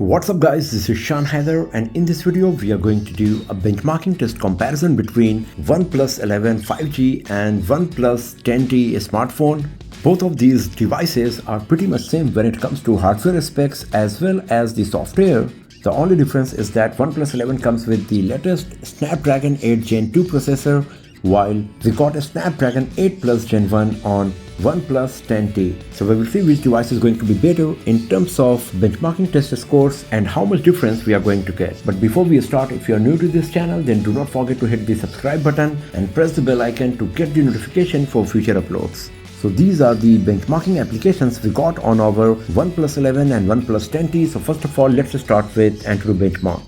What's up guys, this is Shan Heather, and in this video we are going to do a benchmarking test comparison between OnePlus 11 5G and OnePlus 10T smartphone. Both of these devices are pretty much same when it comes to hardware specs as well as the software. The only difference is that OnePlus 11 comes with the latest Snapdragon 8 Gen 2 processor, while we got a Snapdragon 8 Plus Gen 1 on OnePlus 10T. So we will see which device is going to be better in terms of benchmarking test scores and how much difference we are going to get. But before we start, if you are new to this channel, then do not forget to hit the subscribe button and press the bell icon to get the notification for future uploads. So these are the benchmarking applications we got on our OnePlus 11 and OnePlus 10T. So first of all, let's start with Antutu benchmark.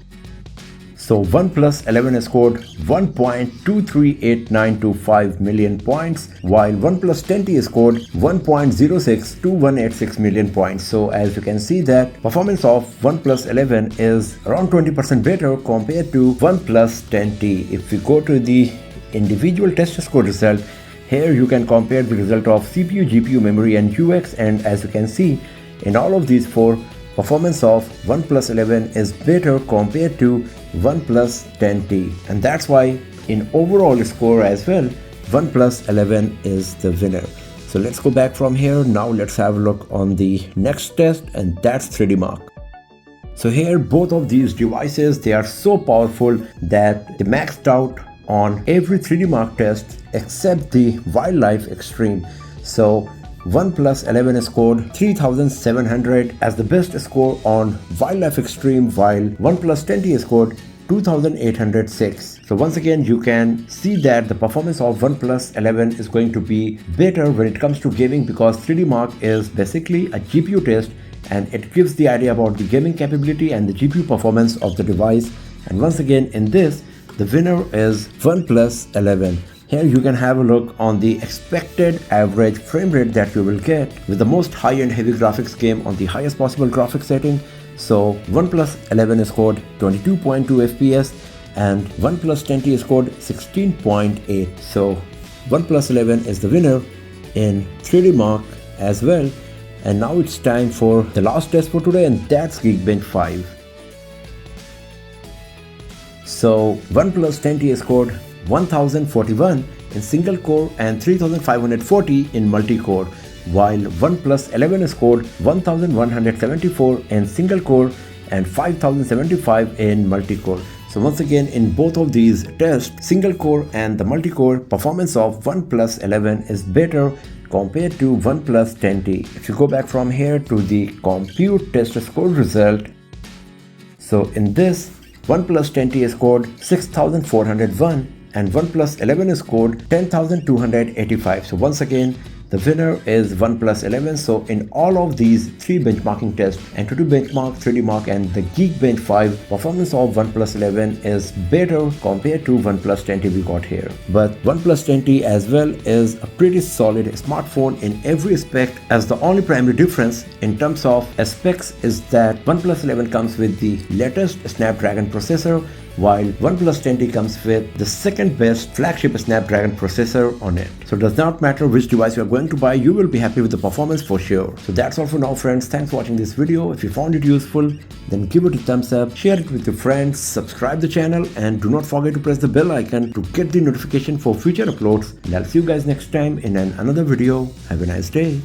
So OnePlus 11 scored 1.238925 million points, while OnePlus 10T scored 1.062186 million points. So as you can see that performance of OnePlus 11 is around 20% better compared to OnePlus 10T. If we go to the individual test score result, here you can compare the result of CPU, GPU, memory and UX, and as you can see in all of these four, performance of OnePlus 11 is better compared to OnePlus 10T, and that's why in overall score as well, OnePlus 11 is the winner. So let's go back from here. Now let's have a look on the next test, and that's 3D Mark. So here both of these devices, they are so powerful that they maxed out on every 3D Mark test except the Wildlife Extreme. So OnePlus 11 scored 3700 as the best score on Wildlife Extreme, while OnePlus 10T scored 2806. So once again, you can see that the performance of OnePlus 11 is going to be better when it comes to gaming, because 3D Mark is basically a GPU test and it gives the idea about the gaming capability and the GPU performance of the device. And once again, in this, the winner is OnePlus 11. Here you can have a look on the expected average frame rate that you will get with the most high-end heavy graphics game on the highest possible graphics setting. So OnePlus 11 scored 22.2 FPS and OnePlus 10T scored 16.8. So OnePlus 11 is the winner in 3D Mark as well. And now it's time for the last test for today, and that's Geekbench 5. So OnePlus 10T scored 1041 in single core and 3540 in multi-core, while OnePlus 11 scored 1174 in single core and 5075 in multi-core. So once again, in both of these tests, single core and the multi-core performance of OnePlus 11 is better compared to OnePlus 10T. If you go back from here to the compute test score result, so in this, OnePlus 10T scored 6401 and OnePlus 11 scored 10,285. So once again, the winner is OnePlus 11. So in all of these three benchmarking tests, Antutu benchmark, 3D Mark and the Geekbench 5, performance of OnePlus 11 is better compared to OnePlus 10T we got here. But OnePlus 10T as well is a pretty solid smartphone in every aspect, as the only primary difference in terms of specs is that OnePlus 11 comes with the latest Snapdragon processor, while OnePlus 10T comes with the second best flagship Snapdragon processor on it. So it does not matter which device you are going to buy, you will be happy with the performance for sure. So that's all for now friends. Thanks for watching this video. If you found it useful, then give it a thumbs up, share it with your friends, subscribe the channel, and do not forget to press the bell icon to get the notification for future uploads. And I'll see you guys next time in another video. Have a nice day.